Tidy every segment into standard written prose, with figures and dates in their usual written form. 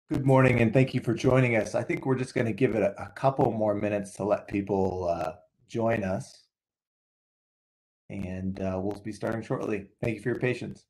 Good morning, and thank you for joining us. I think we're just going to give it a couple more minutes to let people join us, and we'll be starting shortly. Thank you for your patience.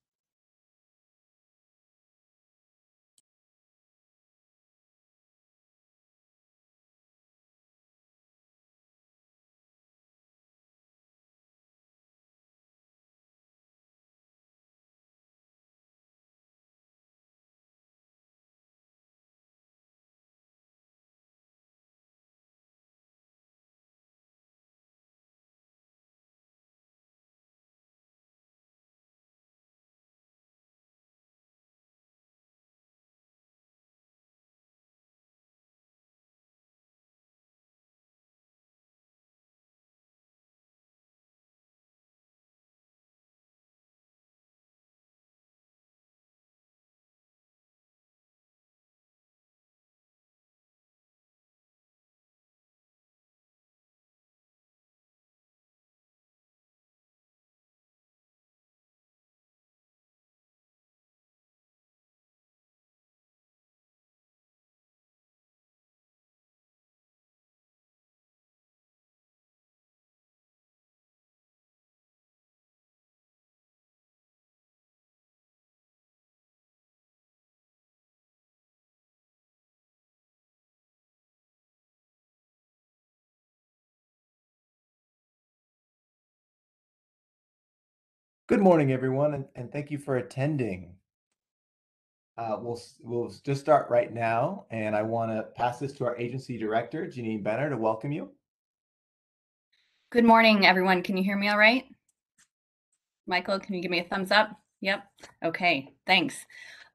Good morning, everyone, and thank you for attending. We'll just start right now, and I want to pass this to our agency director, Janine Benner, to welcome you. Good morning, everyone. Can you hear me all right? Michael, can you give me a thumbs up? Yep. Okay, thanks.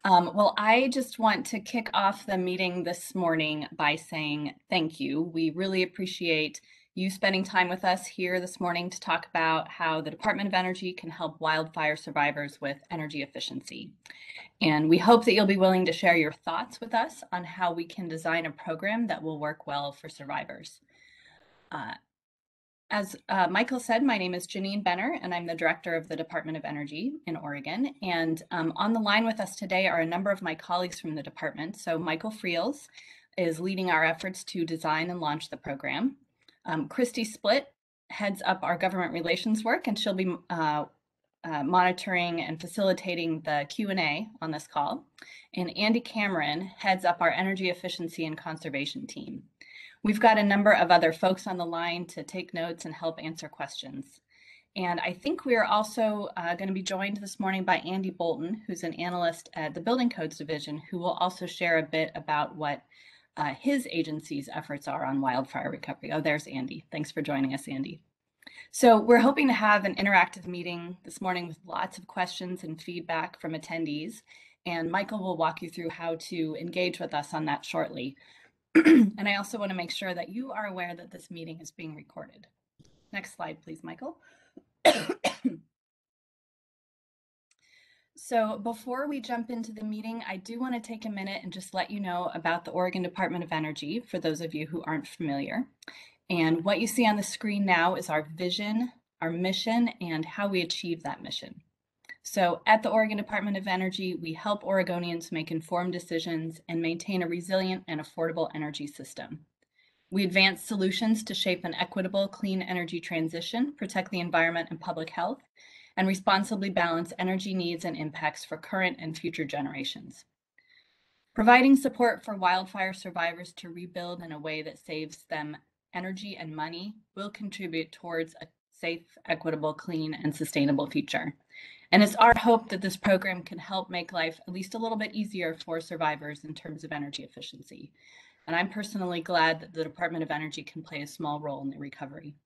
Well, I just want to kick off the meeting this morning by saying thank you. We really appreciate you spending time with us here this morning to talk about how the Department of Energy can help wildfire survivors with energy efficiency. And we hope that you'll be willing to share your thoughts with us on how we can design a program that will work well for survivors. As Michael said, my name is Janine Benner, and I'm the director of the Department of Energy in Oregon. And on the line with us today are a number of my colleagues from the department. So Michael Friels is leading our efforts to design and launch the program. Christy Split heads up our government relations work, and she'll be monitoring and facilitating the Q&A on this call. And Andy Cameron heads up our energy efficiency and conservation team. We've got a number of other folks on the line to take notes and help answer questions. And I think we are also going to be joined this morning by Andy Bolton, who's an analyst at the Building Codes Division, who will also share a bit about what his agency's efforts are on wildfire recovery. Oh, there's Andy. Thanks for joining us, Andy. So we're hoping to have an interactive meeting this morning with lots of questions and feedback from attendees. And Michael will walk you through how to engage with us on that shortly. And I also want to make sure that you are aware that this meeting is being recorded. Next slide, please, Michael. So before we jump into the meeting, I do want to take a minute and just let you know about the Oregon Department of Energy, for those of you who aren't familiar. And what you see on the screen now is our vision, our mission, and how we achieve that mission. So at the Oregon Department of Energy, we help Oregonians make informed decisions and maintain a resilient and affordable energy system. We advance solutions to shape an equitable, clean energy transition, protect the environment and public health, and responsibly balance energy needs and impacts for current and future generations. Providing support for wildfire survivors to rebuild in a way that saves them energy and money will contribute towards a safe, equitable, clean, and sustainable future. And it's our hope that this program can help make life at least a little bit easier for survivors in terms of energy efficiency. And I'm personally glad that the Department of Energy can play a small role in the recovery.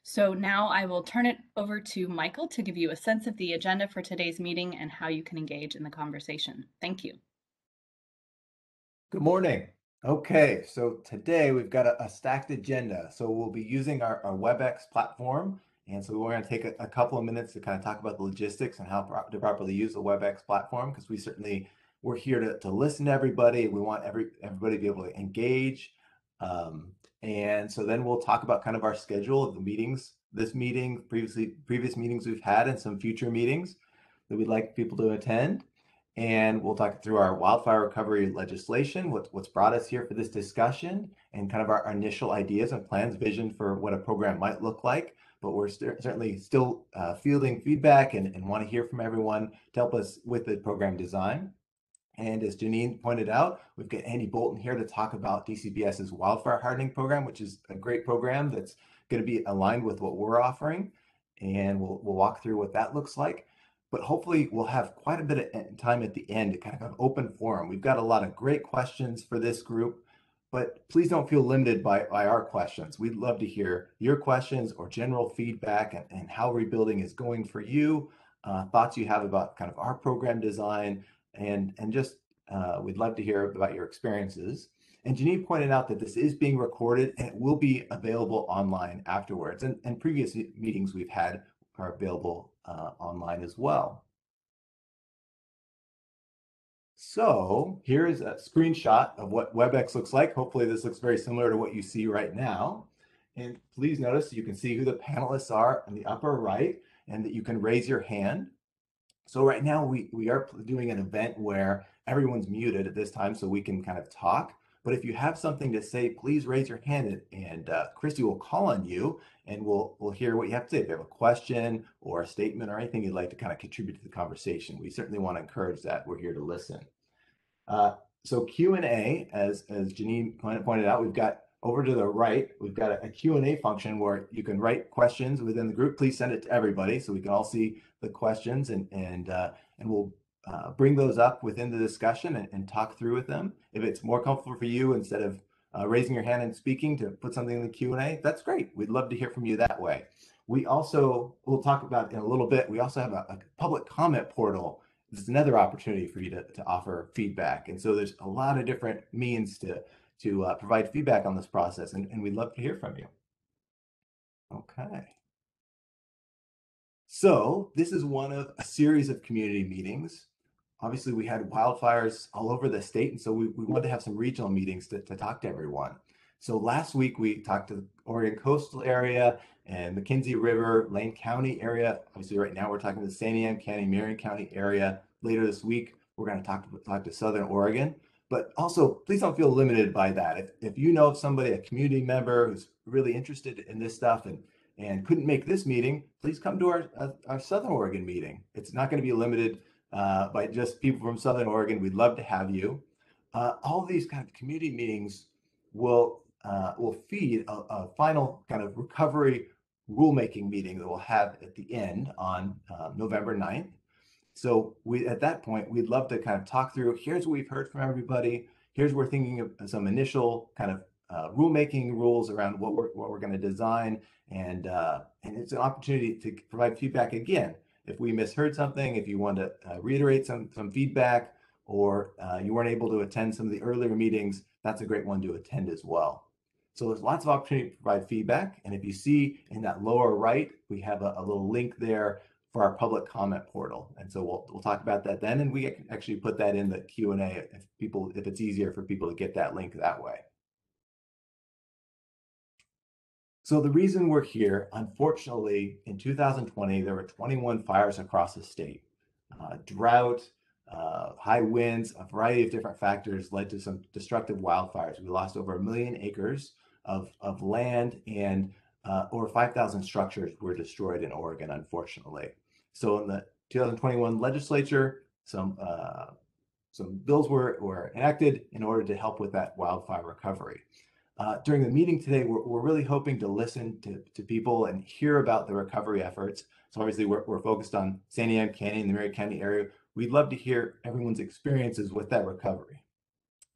So now I will turn it over to Michael to give you a sense of the agenda for today's meeting and how you can engage in the conversation. Thank you. Good morning. Okay, so today we've got a stacked agenda. So we'll be using our WebEx platform. And so we're going to take a couple of minutes to kind of talk about the logistics and how to properly use the WebEx platform, because we're here to listen to everybody. We want everybody to be able to engage. And so then we'll talk about kind of our schedule of the meetings, this meeting, previous meetings we've had, and some future meetings that we'd like people to attend. and we'll talk through our wildfire recovery legislation, what's brought us here for this discussion, and kind of our initial ideas and plans, vision for what a program might look like. But we're certainly still fielding feedback and want to hear from everyone to help us with the program design. And as Janine pointed out, we've got Andy Bolton here to talk about DCBS's wildfire hardening program, which is a great program that's going to be aligned with what we're offering. And we'll walk through what that looks like. But hopefully we'll have quite a bit of time at the end to kind of have open forum. We've got a lot of great questions for this group, but please don't feel limited by our questions. We'd love to hear your questions or general feedback and how rebuilding is going for you, thoughts you have about kind of our program design, and just we'd love to hear about your experiences. And Janine pointed out that this is being recorded and it will be available online afterwards. And previous meetings we've had are available online as well. So here is a screenshot of what WebEx looks like. Hopefully this looks very similar to what you see right now. And please notice you can see who the panelists are in the upper right and that you can raise your hand. So right now we are doing an event where everyone's muted at this time so we can kind of talk. But if you have something to say, please raise your hand and Christy will call on you and we'll hear what you have to say. If you have a question or a statement or anything you'd like to kind of contribute to the conversation, we certainly want to encourage that. We're here to listen. Uh, so Q&A, as Janine pointed out, we've got over to the right, we've got a Q&A function where you can write questions within the group. Please send it to everybody so we can all see the questions and we'll bring those up within the discussion and talk through with them. If it's more comfortable for you, instead of raising your hand and speaking, to put something in the Q&A, that's great. We'd love to hear from you that way. We also, we'll talk about in a little bit, we also have a public comment portal. This is another opportunity for you to offer feedback. And so there's a lot of different means to provide feedback on this process, and we'd love to hear from you. Okay. So this is one of a series of community meetings. Obviously, we had wildfires all over the state, and so we wanted to have some regional meetings to talk to everyone. So last week, we talked to the Oregon coastal area and McKenzie River, Lane County area. Obviously, right now, we're talking to the Santiam County, Marion County area. Later this week, we're going to talk to Southern Oregon. But also, please don't feel limited by that. If you know of somebody, a community member who's really interested in this stuff and couldn't make this meeting, please come to our Southern Oregon meeting. It's not going to be limited by just people from Southern Oregon. We'd love to have you. All of these kind of community meetings will feed a final kind of recovery rulemaking meeting that we'll have at the end on November 9th. So at that point, we'd love to kind of talk through, here's what we've heard from everybody. Here's we're thinking of some initial kind of rulemaking rules around what we're going to design. And it's an opportunity to provide feedback again. If we misheard something, if you want to reiterate some feedback, or you weren't able to attend some of the earlier meetings, that's a great one to attend as well. So there's lots of opportunity to provide feedback. And if you see in that lower right, we have a little link there for our public comment portal. And so we'll talk about that then. And we can actually put that in the Q&A if it's easier for people to get that link that way. So the reason we're here, unfortunately, in 2020, there were 21 fires across the state. Drought, high winds, a variety of different factors led to some destructive wildfires. We lost over 1 million acres of land, and over 5,000 structures were destroyed in Oregon, unfortunately. So in the 2021 legislature, some bills were enacted in order to help with that wildfire recovery. During the meeting today, we're really hoping to listen to people and hear about the recovery efforts. So obviously we're focused on Santiam County and the Marion County area. We'd love to hear everyone's experiences with that recovery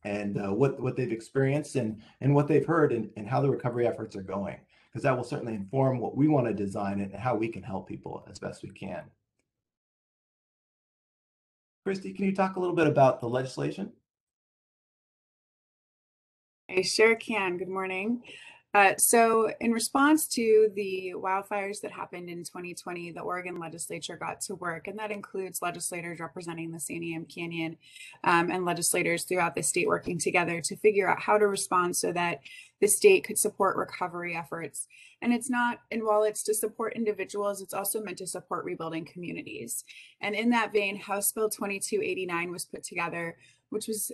and what they've experienced and what they've heard and how the recovery efforts are going, because that will certainly inform what we want to design and how we can help people as best we can. Christy, can you talk a little bit about the legislation? I sure can. Good morning. So in response to the wildfires that happened in 2020, the Oregon legislature got to work, and that includes legislators representing the Santiam Canyon and legislators throughout the state working together to figure out how to respond so that the state could support recovery efforts. And while it's to support individuals, it's also meant to support rebuilding communities. And in that vein, House Bill 2289 was put together, which was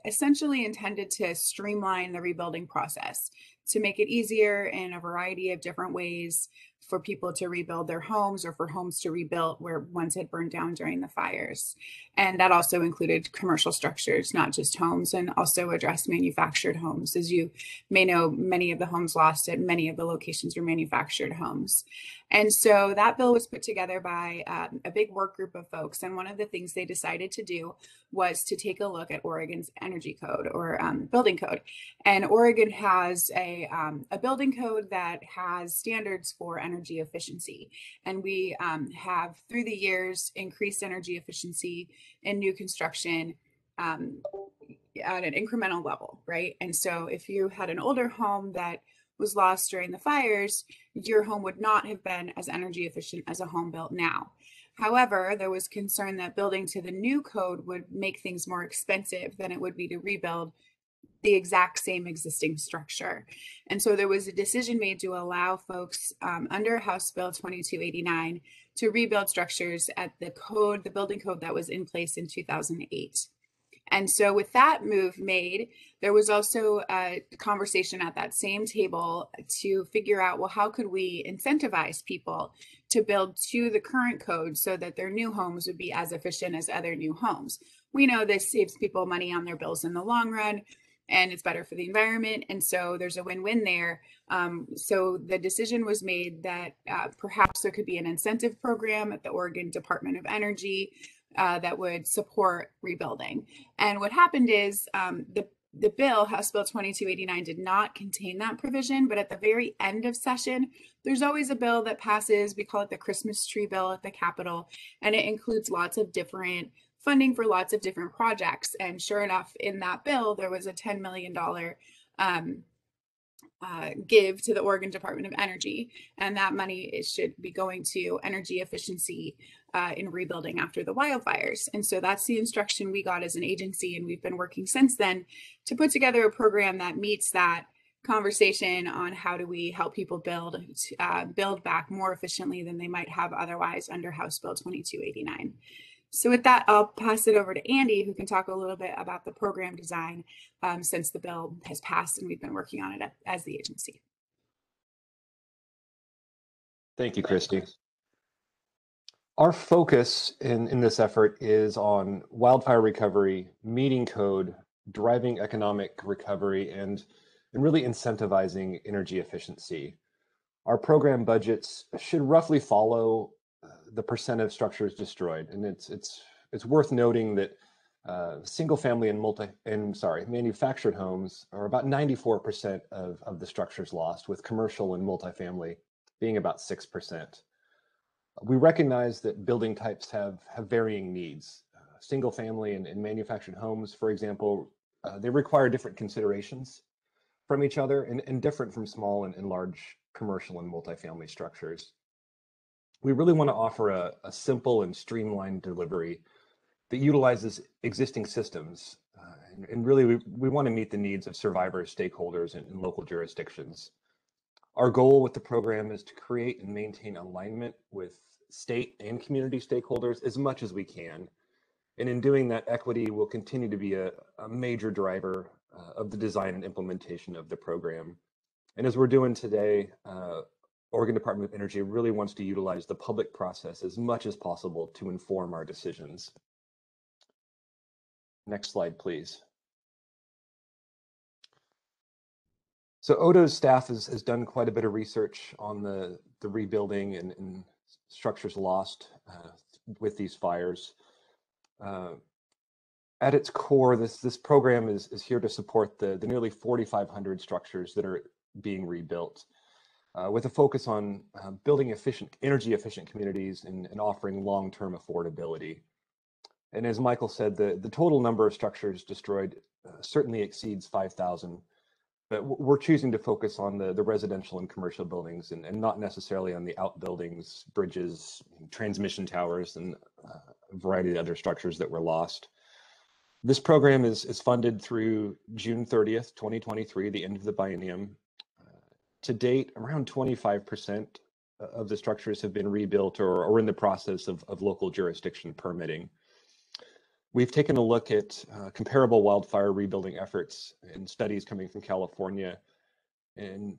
essentially intended to streamline the rebuilding process, to make it easier in a variety of different ways for people to rebuild their homes or for homes to rebuild where ones had burned down during the fires. And that also included commercial structures, not just homes, and also addressed manufactured homes. As you may know, many of the homes lost at many of the locations were manufactured homes. And so that bill was put together by a big work group of folks. And one of the things they decided to do was to take a look at Oregon's energy code or building code. And Oregon has a building code that has standards for energy efficiency. And we have, through the years, increased energy efficiency in new construction at an incremental level, right? And so if you had an older home that was lost during the fires, your home would not have been as energy efficient as a home built now. However, there was concern that building to the new code would make things more expensive than it would be to rebuild the exact same existing structure. And so there was a decision made to allow folks under House Bill 2289 to rebuild structures at the building code that was in place in 2008. And so with that move made, there was also a conversation at that same table to figure out, well, how could we incentivize people to build to the current code so that their new homes would be as efficient as other new homes? We know this saves people money on their bills in the long run, and it's better for the environment. And so there's a win-win there. So the decision was made that perhaps there could be an incentive program at the Oregon Department of Energy that would support rebuilding. And what happened is the bill, House Bill 2289, did not contain that provision, but at the very end of session, there's always a bill that passes. We call it the Christmas tree bill at the Capitol, and it includes lots of different funding for lots of different projects. And sure enough, in that bill, there was a $10 million give to the Oregon Department of Energy, and that money should be going to energy efficiency in rebuilding after the wildfires. And so that's the instruction we got as an agency, and we've been working since then to put together a program that meets that conversation on how do we help people build back more efficiently than they might have otherwise under House Bill 2289. So with that, I'll pass it over to Andy, who can talk a little bit about the program design since the bill has passed and we've been working on it as the agency. Thank you, Christy. Our focus in this effort is on wildfire recovery, meeting code, driving economic recovery, and really incentivizing energy efficiency. Our program budgets should roughly follow the percent of structures destroyed, and it's worth noting that single family and manufactured homes are about 94% of the structures lost, with commercial and multifamily being about 6%. We recognize that building types have varying needs. Single family and manufactured homes, for example, they require different considerations from each other and different from small and large commercial and multifamily structures. We really want to offer a simple and streamlined delivery that utilizes existing systems. And really, we want to meet the needs of survivors, stakeholders, and local jurisdictions. Our goal with the program is to create and maintain alignment with state and community stakeholders as much as we can. And in doing that, equity will continue to be a major driver of the design and implementation of the program. And as we're doing today, Oregon Department of Energy really wants to utilize the public process as much as possible to inform our decisions. Next slide, please. So ODO's staff has done quite a bit of research on the rebuilding and structures lost with these fires. At its core, this program is here to support the nearly 4,500 structures that are being rebuilt, with a focus on building energy efficient communities and offering long-term affordability. And as Michael said, the total number of structures destroyed certainly exceeds 5,000, but we're choosing to focus on the residential and commercial buildings and not necessarily on the outbuildings, bridges, transmission towers, and a variety of other structures that were lost. This program is funded through June 30th, 2023, the end of the biennium. To date, around 25% of the structures have been rebuilt or in the process of local jurisdiction permitting. We've taken a look at comparable wildfire rebuilding efforts and studies coming from California, and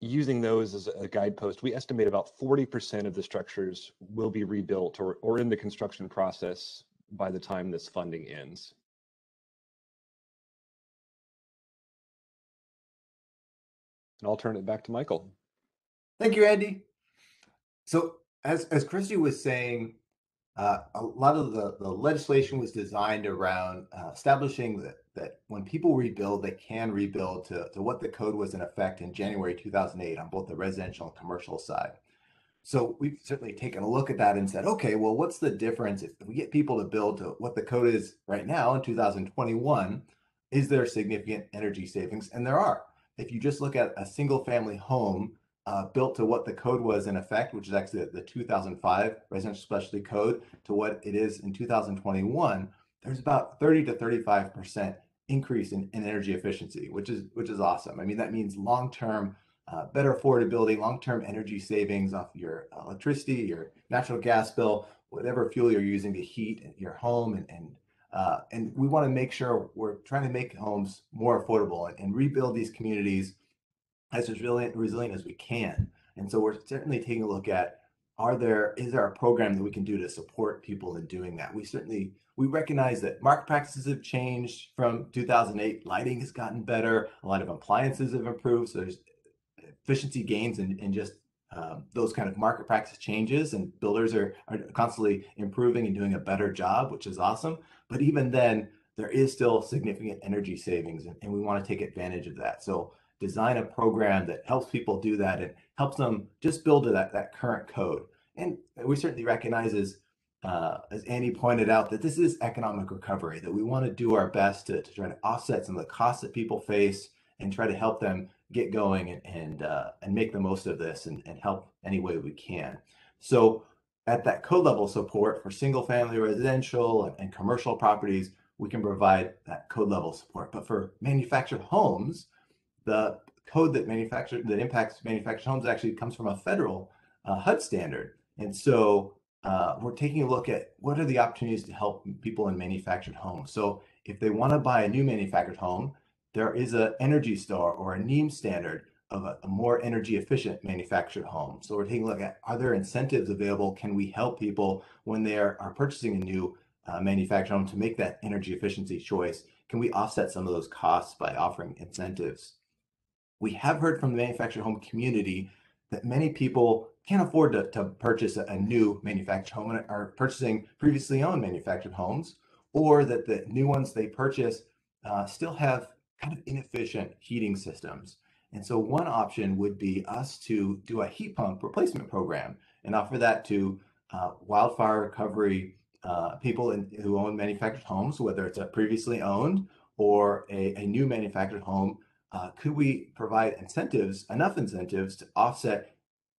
using those as a guidepost, we estimate about 40% of the structures will be rebuilt or in the construction process by the time this funding ends. And I'll turn it back to Michael. Thank you, Andy. So as Christy was saying, a lot of the legislation was designed around establishing that when people rebuild, they can rebuild to what the code was in effect in January 2008 on both the residential and commercial side. So we've certainly taken a look at that and said, okay, well, what's the difference if we get people to build to what the code is right now in 2021? Is there significant energy savings? And there are. If you just look at a single family home built to what the code was in effect, which is actually the 2005 residential specialty code, to what it is in 2021, there's about 30 to 35% increase in energy efficiency, which is awesome. I mean, that means long-term better affordability, long-term energy savings off your electricity, your natural gas bill, whatever fuel you're using to heat your home, and we want to make sure we're trying to make homes more affordable and rebuild these communities as resilient as we can. And so we're certainly taking a look at, is there a program that we can do to support people in doing that? We recognize that market practices have changed from 2008. Lighting has gotten better. A lot of appliances have improved. So there's efficiency gains and just those kind of market practice changes, and builders are constantly improving and doing a better job, which is awesome. But even then, there is still significant energy savings, and we want to take advantage of that. So design a program that helps people do that and helps them just build to that current code. And we certainly recognize, as Andy pointed out, that this is economic recovery, that we want to do our best to try to offset some of the costs that people face and try to help them get going and make the most of this and help any way we can. So at that code level support for single family residential and commercial properties, we can provide that code level support. But for manufactured homes, the code that impacts manufactured homes actually comes from a federal HUD standard. And so we're taking a look at what are the opportunities to help people in manufactured homes. So if they want to buy a new manufactured home, there is an Energy Star or a NEEM standard of a more energy efficient manufactured home. So we're taking a look at, are there incentives available? Can we help people when they are purchasing a new manufactured home to make that energy efficiency choice? Can we offset some of those costs by offering incentives? We have heard from the manufactured home community that many people can't afford to purchase a new manufactured home and are purchasing previously owned manufactured homes, or that the new ones they purchase still have kind of inefficient heating systems. And so one option would be us to do a heat pump replacement program and offer that to wildfire recovery people who own manufactured homes, whether it's a previously owned or a new manufactured home. Could we provide enough incentives to offset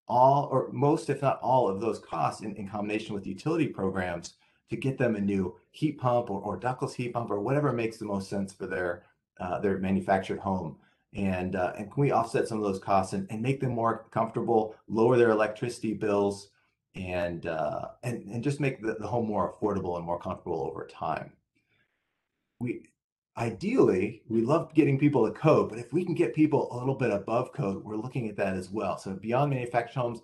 all or most, if not all, of those costs in combination with utility programs to get them a new heat pump or ductless heat pump or whatever makes the most sense for their manufactured home? And can we offset some of those costs and make them more comfortable, lower their electricity bills, and just make the home more affordable and more comfortable over time? Ideally, we love getting people to code, but if we can get people a little bit above code, we're looking at that as well. So beyond manufactured homes,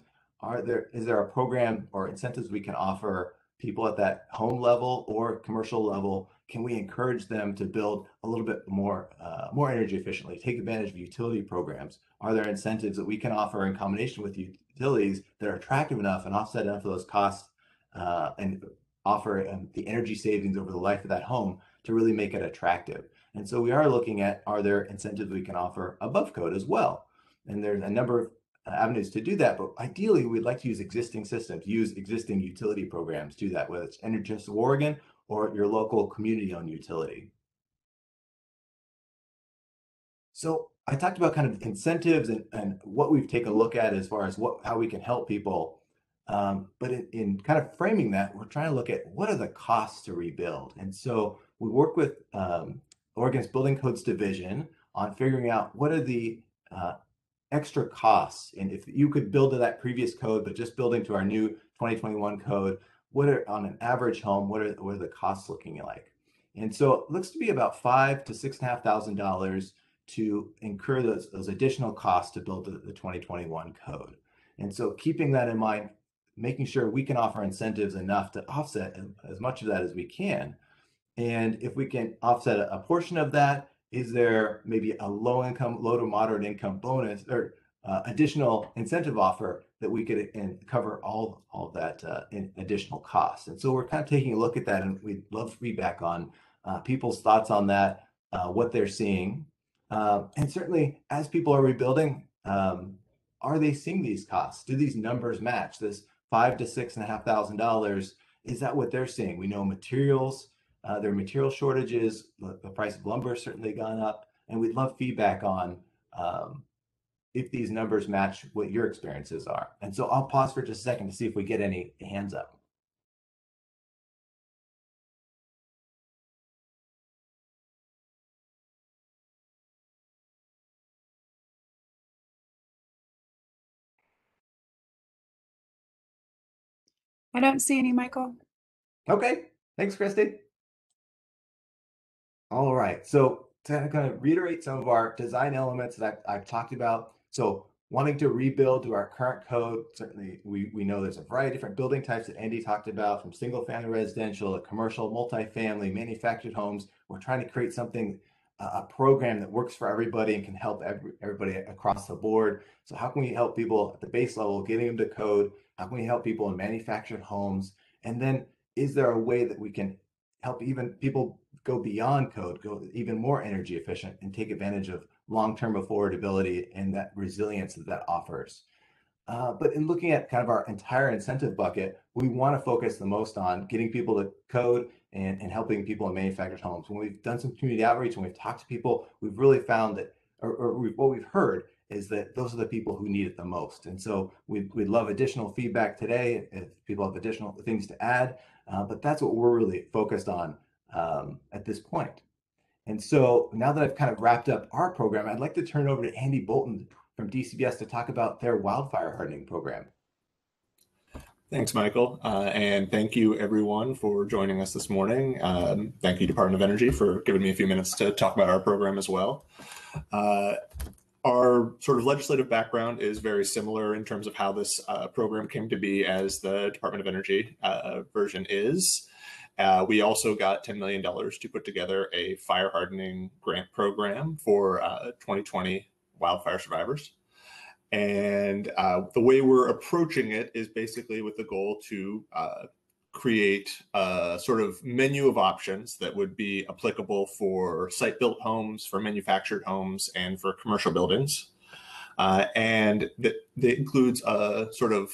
is there a program or incentives we can offer people at that home level or commercial level? Can we encourage them to build a little bit more energy efficiently, take advantage of utility programs? Are there incentives that we can offer in combination with utilities that are attractive enough and offset enough of those costs and offer the energy savings over the life of that home to really make it attractive? And so we are looking at, are there incentives we can offer above code as well? And there's a number of avenues to do that, but ideally we'd like to use existing systems, use existing utility programs to do that, whether it's Energy of Oregon or your local community-owned utility. So I talked about kind of incentives and what we've taken a look at as far as how we can help people. But in kind of framing that, we're trying to look at what are the costs to rebuild. And so we work with Oregon's Building Codes Division on figuring out what are the uh, extra costs. And if you could build to that previous code, but just building to our new 2021 code, what are on an average home, what are the costs looking like? And so it looks to be about $5,000 to $6,500 to incur those additional costs to build the 2021 code. And so keeping that in mind, making sure we can offer incentives enough to offset as much of that as we can. And if we can offset a portion of that, is there maybe a low to moderate income bonus or additional incentive offer that we could cover all that in additional costs? And so we're kind of taking a look at that, and we'd love feedback on people's thoughts on that, what they're seeing. And certainly as people are rebuilding, are they seeing these costs? Do these numbers match? This $5,000 to $6,500, is that what they're seeing? We know materials, there are material shortages, the price of lumber has certainly gone up, and we'd love feedback on if these numbers match what your experiences are. And so I'll pause for just a second to see if we get any hands up. I don't see any, Michael. Okay, thanks, Christy. All right, so to kind of reiterate some of our design elements that I've talked about. So wanting to rebuild to our current code, certainly we know there's a variety of different building types that Andy talked about, from single family residential to commercial, multifamily, manufactured homes. We're trying to create something, a program that works for everybody and can help everybody across the board. So how can we help people at the base level, getting them to code? How can we help people in manufactured homes? And then is there a way that we can help even people go beyond code, go even more energy efficient, and take advantage of long-term affordability and that resilience that offers? But in looking at kind of our entire incentive bucket, we want to focus the most on getting people to code and helping people in manufactured homes. When we've done some community outreach and we've talked to people, we've really found that, what we've heard is that those are the people who need it the most. And so we'd love additional feedback today if people have additional things to add, but that's what we're really focused on at this point. And so now that I've kind of wrapped up our program, I'd like to turn it over to Andy Bolton from DCBS to talk about their wildfire hardening program. Thanks, Michael. And thank you, everyone, for joining us this morning. Thank you, Department of Energy, for giving me a few minutes to talk about our program as well. Our sort of legislative background is very similar in terms of how this program came to be as the Department of Energy version is. We also got $10 million to put together a fire hardening grant program for 2020 wildfire survivors. And the way we're approaching it is basically with the goal to create a sort of menu of options that would be applicable for site-built homes, for manufactured homes, and for commercial buildings. And that includes a sort of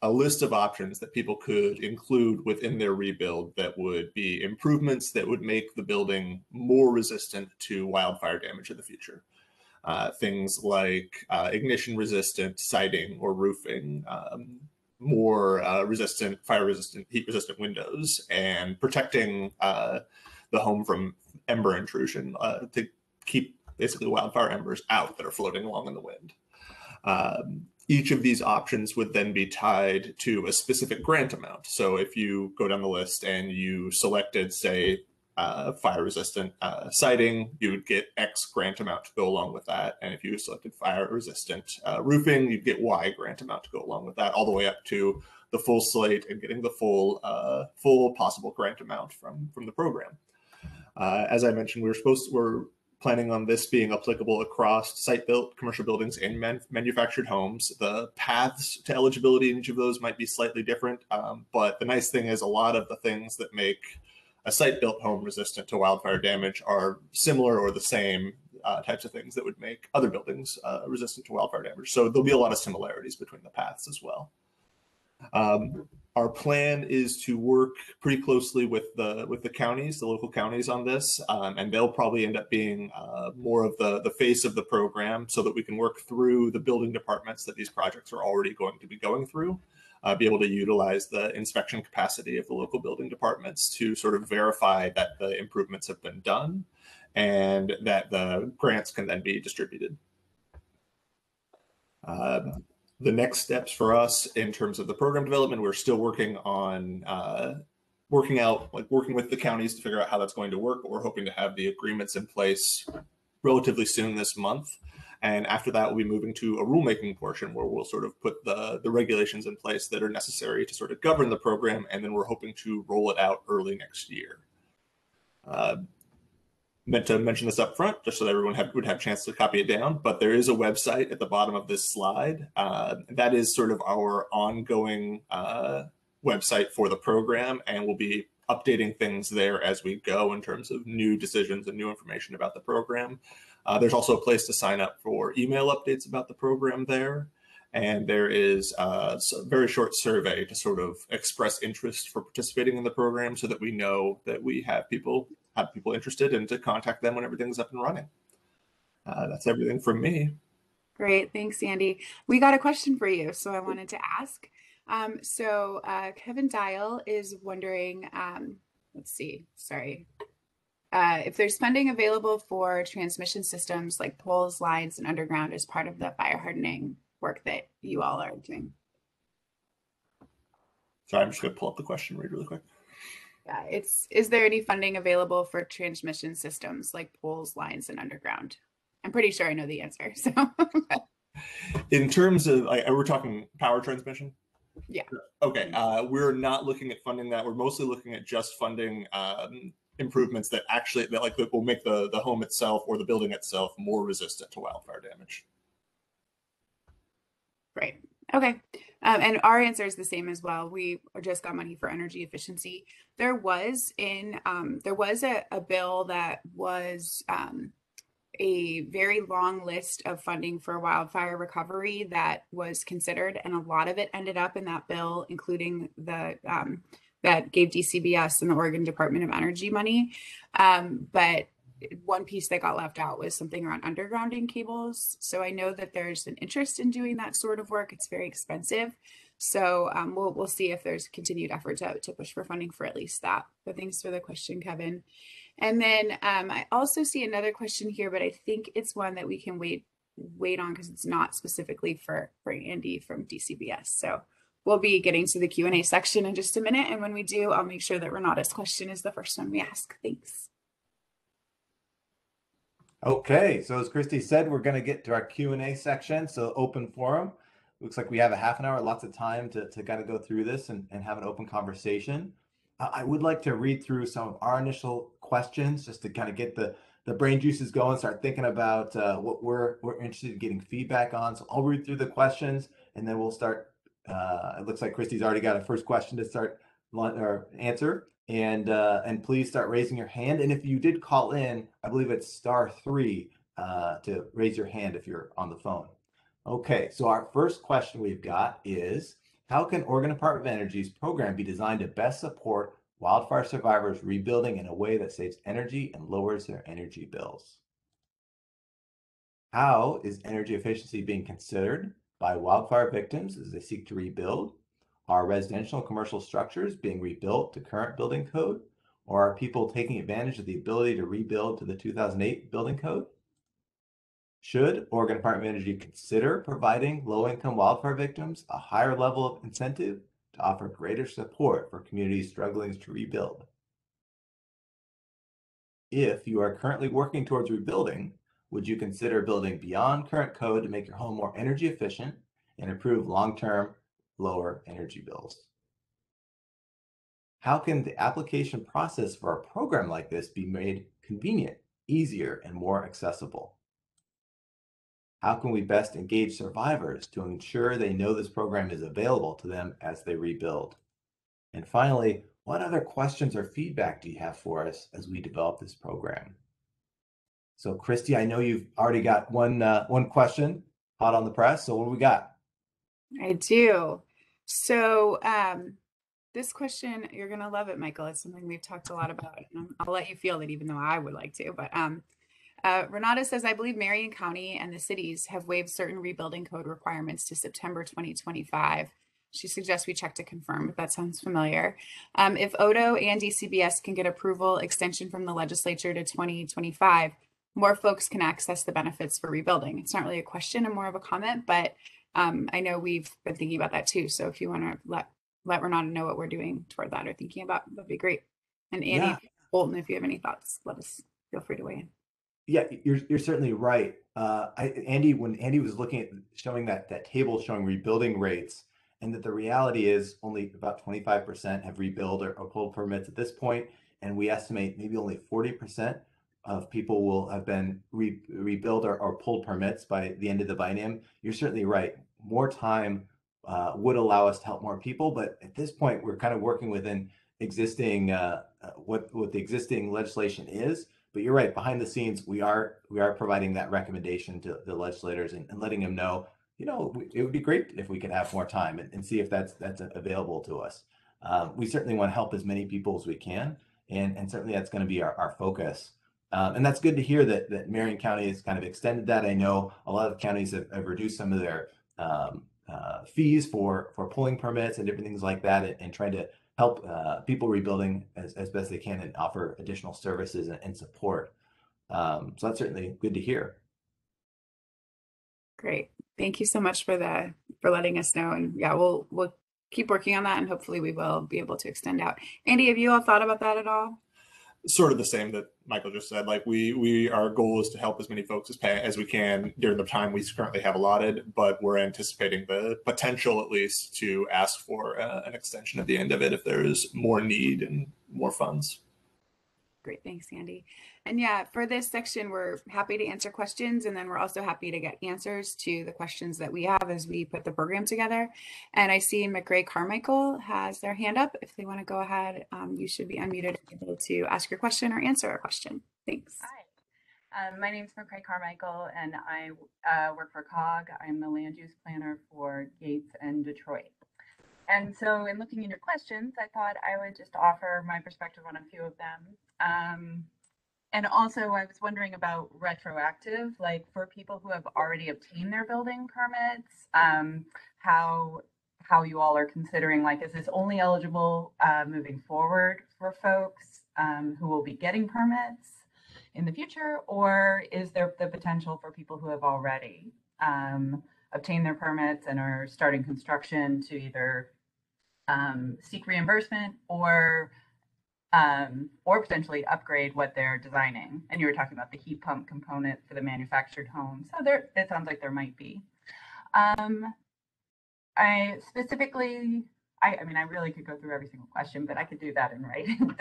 a list of options that people could include within their rebuild that would be improvements that would make the building more resistant to wildfire damage in the future. Things like ignition resistant siding or roofing, more resistant, fire resistant, heat resistant windows, and protecting the home from ember intrusion to keep basically wildfire embers out that are floating along in the wind. Each of these options would then be tied to a specific grant amount. So if you go down the list and you selected, say, fire resistant siding, you would get X grant amount to go along with that. And if you selected fire resistant roofing, you'd get Y grant amount to go along with that, all the way up to the full slate and getting the full possible grant amount from the program. As I mentioned, we're planning on this being applicable across site-built commercial buildings and manufactured homes. The paths to eligibility in each of those might be slightly different, but the nice thing is a lot of the things that make a site-built home resistant to wildfire damage are similar or the same types of things that would make other buildings resistant to wildfire damage. So there'll be a lot of similarities between the paths as well. Our plan is to work pretty closely with the counties, the local counties on this, and they'll probably end up being more of the face of the program so that we can work through the building departments that these projects are already going to be going through, be able to utilize the inspection capacity of the local building departments to sort of verify that the improvements have been done and that the grants can then be distributed. The next steps for us in terms of the program development, we're still working on working with the counties to figure out how that's going to work, but we're hoping to have the agreements in place relatively soon this month. And after that, we'll be moving to a rulemaking portion where we'll sort of put the regulations in place that are necessary to sort of govern the program. And then we're hoping to roll it out early next year. Meant to mention this up front just so that everyone would have a chance to copy it down, but there is a website at the bottom of this slide. That is sort of our ongoing website for the program, and we'll be updating things there as we go in terms of new decisions and new information about the program. There's also a place to sign up for email updates about the program there. And there is a very short survey to sort of express interest for participating in the program so that we know that we have people interested and to contact them when everything's up and running. That's everything from me. Great. Thanks, Andy. We got a question for you, so I wanted to ask. Kevin Dial is wondering, let's see, sorry. If there's funding available for transmission systems like poles, lines, and underground as part of the fire hardening work that you all are doing. Sorry, I'm just going to pull up the question really quick. Yeah, is there any funding available for transmission systems like poles, lines, and underground? I'm pretty sure I know the answer. So, in terms of, we're talking power transmission? Yeah. Okay. We're not looking at funding that. We're mostly looking at just funding improvements that will make the home itself or the building itself more resistant to wildfire damage. Great. Okay. And our answer is the same as well. We just got money for energy efficiency. There was a bill that was a very long list of funding for wildfire recovery that was considered, and a lot of it ended up in that bill, including the that gave DCBS and the Oregon Department of Energy money. But one piece that got left out was something around undergrounding cables. So I know that there's an interest in doing that sort of work. It's very expensive. So we'll see if there's continued effort to push for funding for at least that. But thanks for the question, Kevin. And then I also see another question here, but I think it's one that we can wait on because it's not specifically for Andy from DCBS. So we'll be getting to the Q&A section in just a minute. And when we do, I'll make sure that Renata's question is the first one we ask. Thanks. Okay, so as Christy said, we're going to get to our Q&A section, so open forum. Looks like we have a half an hour, lots of time to kind of go through this and have an open conversation. I would like to read through some of our initial questions just to kind of get the brain juices going, start thinking about what we're interested in getting feedback on. So I'll read through the questions and then we'll start. It looks like Christy's already got a first question to start or answer. And please start raising your hand. And if you did call in, I believe it's *3 to raise your hand if you're on the phone. Okay, so our first question we've got is, how can Oregon Department of Energy's program be designed to best support wildfire survivors rebuilding in a way that saves energy and lowers their energy bills? How is energy efficiency being considered by wildfire victims as they seek to rebuild? Are residential and commercial structures being rebuilt to current building code? Or are people taking advantage of the ability to rebuild to the 2008 building code? Should Oregon Department of Energy consider providing low-income wildfire victims a higher level of incentive to offer greater support for communities struggling to rebuild? If you are currently working towards rebuilding, would you consider building beyond current code to make your home more energy efficient and improve long-term lower energy bills? How can the application process for a program like this be made convenient, easier, and more accessible? How can we best engage survivors to ensure they know this program is available to them as they rebuild? And finally, what other questions or feedback do you have for us as we develop this program? So Christy, I know you've already got one question hot on the press. So what do we got? I do. So This question, you're going to love it, Michael. It's something we've talked a lot about. And I'll let you feel it, even though I would like to. But Renata says, I believe Marion County and the cities have waived certain rebuilding code requirements to September 2025. She suggests we check to confirm if that sounds familiar. If Odo and DCBS can get approval extension from the legislature to 2025, more folks can access the benefits for rebuilding. It's not really a question and more of a comment, but I know we've been thinking about that too. So if you want to let Renata know what we're doing toward that or thinking about, that'd be great. And Andy, Yeah. Bolton, if you have any thoughts, feel free to weigh in. Yeah, you're certainly right. Andy, when Andy was looking at showing that table showing rebuilding rates, and that the reality is only about 25% have rebuilt or pulled permits at this point, and we estimate maybe only 40% of people will have been rebuilt or pulled permits by the end of the biennium. You're certainly right. More time would allow us to help more people, but at this point, we're kind of working within existing what the existing legislation is. But you're right, behind the scenes, we are providing that recommendation to the legislators and letting them know, it would be great if we could have more time and see if that's available to us. We certainly want to help as many people as we can, and certainly that's going to be our focus. And that's good to hear that Marion County has kind of extended that. I know a lot of counties have reduced some of their fees for pulling permits and different things like that, and trying to help people rebuilding as best they can and offer additional services and support. So that's certainly good to hear. Great. Thank you so much for letting us know. And yeah, we'll keep working on that, and hopefully we will be able to extend out. Andy, have you all thought about that at all? Sort of the same that Michael just said. Like our goal is to help as many folks as we can during the time we currently have allotted, but we're anticipating the potential at least to ask for an extension at the end of it if there's more need and more funds. Great, thanks, Andy. And yeah, for this section, we're happy to answer questions, and then we're also happy to get answers to the questions that we have as we put the program together. And I see McRae Carmichael has their hand up. If they want to go ahead, you should be unmuted and able to ask your question or answer a question. Thanks. Hi, my name is McRae Carmichael, and I work for COG. I'm the land use planner for Gates and Detroit. And so in looking at your questions, I thought I would just offer my perspective on a few of them. And also I was wondering about retroactive, like for people who have already obtained their building permits, how you all are considering, like, is this only eligible moving forward for folks who will be getting permits in the future, or is there the potential for people who have already obtained their permits and are starting construction to either seek reimbursement or potentially upgrade what they're designing? And you were talking about the heat pump component for the manufactured home. So it sounds like there might be. I specifically, I really could go through every single question, but I could do that in writing.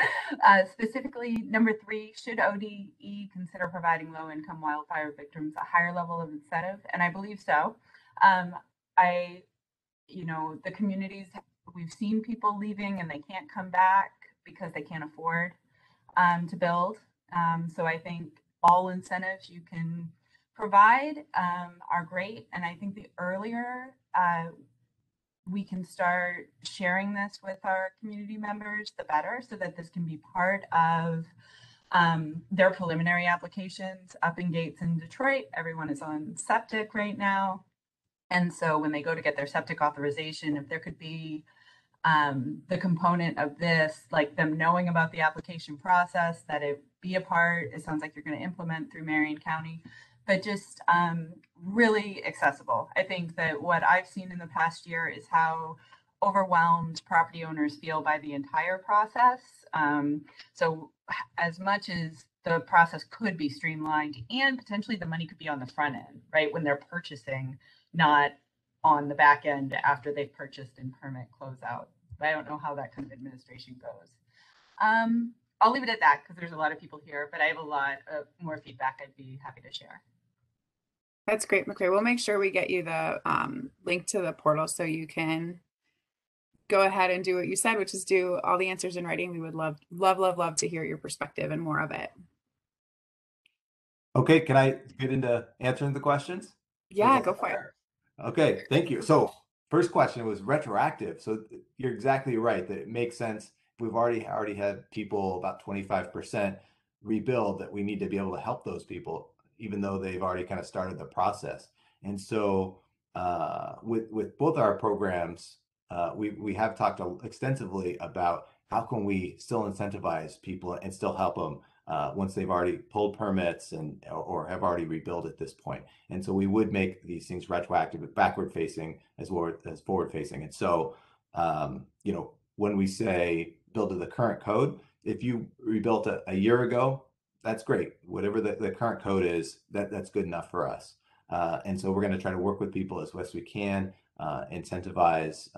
Specifically, number 3, should ODE consider providing low-income wildfire victims a higher level of incentive? And I believe so. The communities, we've seen people leaving and they can't come back because they can't afford to build. So I think all incentives you can provide are great. And I think the earlier we can start sharing this with our community members, the better, so that this can be part of their preliminary applications up in Gates in Detroit. Everyone is on septic right now. And so when they go to get their septic authorization, if there could be the component of this, like them knowing about the application process, that it be a part, it sounds like you're going to implement through Marion County, but just really accessible. I think that what I've seen in the past year is how overwhelmed property owners feel by the entire process. So as much as the process could be streamlined and potentially the money could be on the front end, right, when they're purchasing, not on the back end after they've purchased and permit closeout. I don't know how that kind of administration goes. I'll leave it at that because there's a lot of people here, but I have a lot of more feedback I'd be happy to share. That's great, McRae. We'll make sure we get you the link to the portal so you can go ahead and do what you said, which is do all the answers in writing. We would love to hear your perspective and more of it. Okay, can I get into answering the questions? Yeah, go for it. Okay, thank you. So first question was retroactive. So you're exactly right that it makes sense. We've already had people about 25% rebuild, that we need to be able to help those people, even though they've already kind of started the process. And so with both our programs, we have talked extensively about how can we still incentivize people and still help them once they've already pulled permits and or have already rebuilt at this point. And so we would make these things retroactive, backward facing as well as forward facing. And so, you know, when we say build to the current code, if you rebuilt a year ago, that's great. Whatever the current code is, that's good enough for us. And so we're going to try to work with people as best we can, incentivize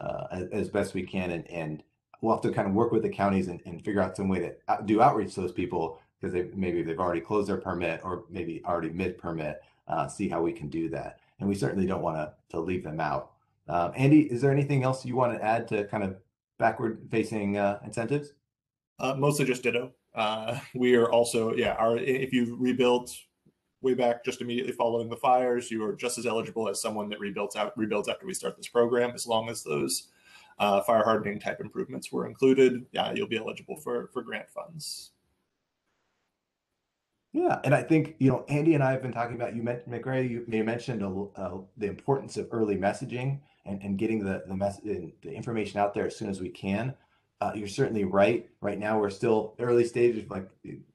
as best we can, and we'll have to kind of work with the counties and figure out some way to do outreach to those people, because maybe they've already closed their permit or maybe already mid-permit, see how we can do that. And we certainly don't want to leave them out. Andy, is there anything else you want to add to kind of backward-facing incentives? Mostly just ditto. We are also, if you rebuilt way back just immediately following the fires, you are just as eligible as someone that rebuilds after we start this program, as long as those fire hardening type improvements were included. Yeah, you'll be eligible for grant funds. Yeah, and I think, you know, Andy and I have been talking about, you mentioned, McRae, you mentioned the importance of early messaging and getting the information out there as soon as we can. You're certainly right. Right now, we're still early stages, like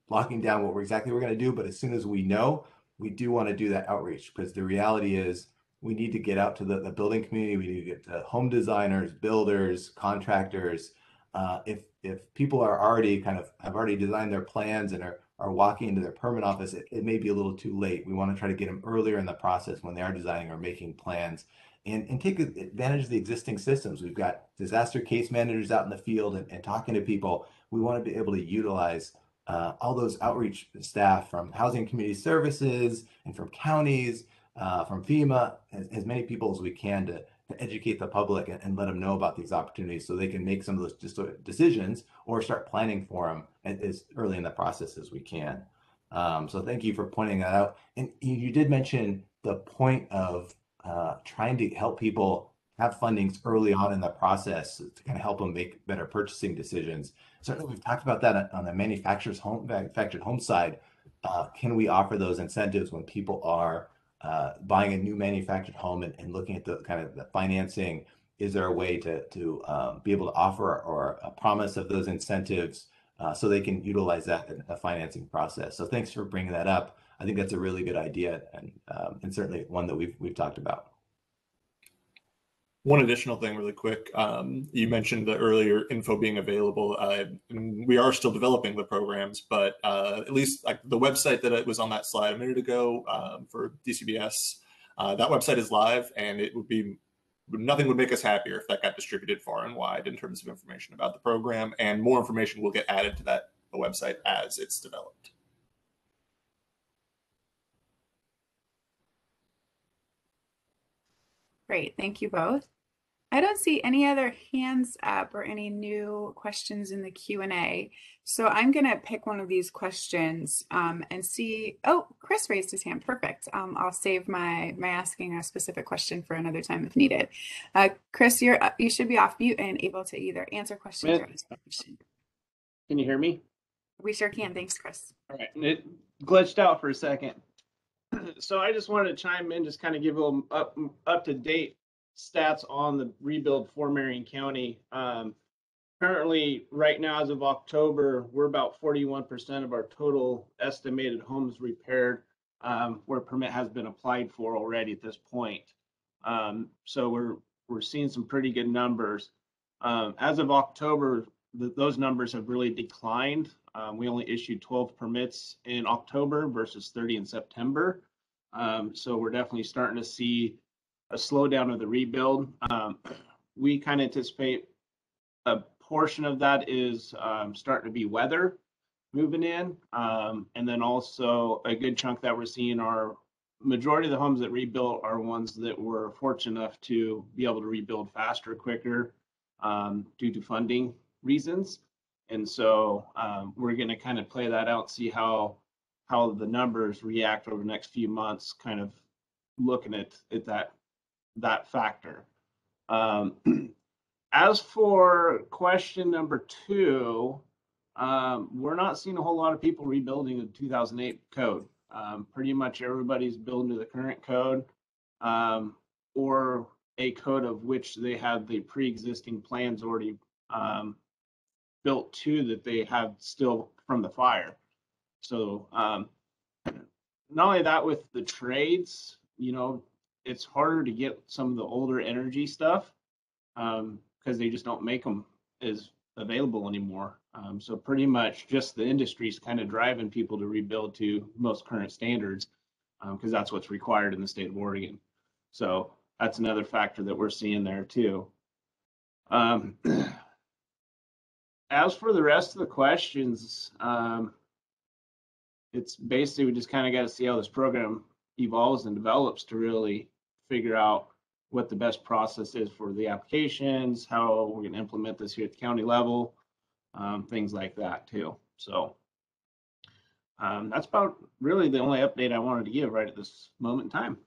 locking down what we're going to do. But as soon as we know, we do want to do that outreach, because the reality is we need to get out to the building community. We need to get to home designers, builders, contractors. If people are already have already designed their plans and are walking into their permit office, it may be a little too late. We want to try to get them earlier in the process when they are designing or making plans, and take advantage of the existing systems. We've got disaster case managers out in the field and talking to people. We want to be able to utilize all those outreach staff from Housing Community Services and from counties, from FEMA, as many people as we can to educate the public and let them know about these opportunities, so they can make some of those decisions or start planning for them as early in the process as we can. So thank you for pointing that out. And you did mention the point of trying to help people have fundings early on in the process to kind of help them make better purchasing decisions. Certainly, we've talked about that on the manufactured home side. Can we offer those incentives when people are buying a new manufactured home and looking at the kind of the financing? Is there a way to be able to offer or a promise of those incentives so they can utilize that in the financing process? So thanks for bringing that up. I think that's a really good idea, and certainly one that we've talked about. One additional thing really quick, you mentioned the earlier info being available. We are still developing the programs, but at least like the website that was on that slide a minute ago for DCBS, that website is live, and it would be, nothing would make us happier if that got distributed far and wide in terms of information about the program, and more information will get added to that website as it's developed. Great, thank you both. I don't see any other hands up or any new questions in the Q&A. So I'm going to pick one of these questions and see. Oh, Chris raised his hand. Perfect. I'll save my asking a specific question for another time if needed. Chris, you should be off mute and able to either answer questions or ask a question. Can you hear me? We sure can. Thanks, Chris. All right. It glitched out for a second. So I just wanted to chime in, just kind of give a little up-to-date stats on the rebuild for Marion County. Currently, right now, as of October, we're about 41% of our total estimated homes repaired where permit has been applied for already at this point. So we're seeing some pretty good numbers. As of October, those numbers have really declined. We only issued 12 permits in October versus 30 in September. So we're definitely starting to see a slowdown of the rebuild. We kind of anticipate a portion of that is starting to be weather moving in. And then also a good chunk that we're seeing are majority of the homes that rebuilt are ones that were fortunate enough to be able to rebuild faster, quicker due to funding reasons. And so we're going to kind of play that out and see how the numbers react over the next few months, kind of looking at that factor. As for question number 2, we're not seeing a whole lot of people rebuilding the 2008 code. Pretty much everybody's building to the current code, or a code of which they have the pre-existing plans already built to that they have still from the fire. So not only that, with the trades, it's harder to get some of the older energy stuff because they just don't make them as available anymore. So pretty much just the industry's kind of driving people to rebuild to most current standards because that's what's required in the state of Oregon. So that's another factor that we're seeing there too. As for the rest of the questions, it's basically we just kind of got to see how this program evolves and develops to really figure out what the best process is for the applications, how we're going to implement this here at the county level, things like that too. So that's about really the only update I wanted to give right at this moment in time.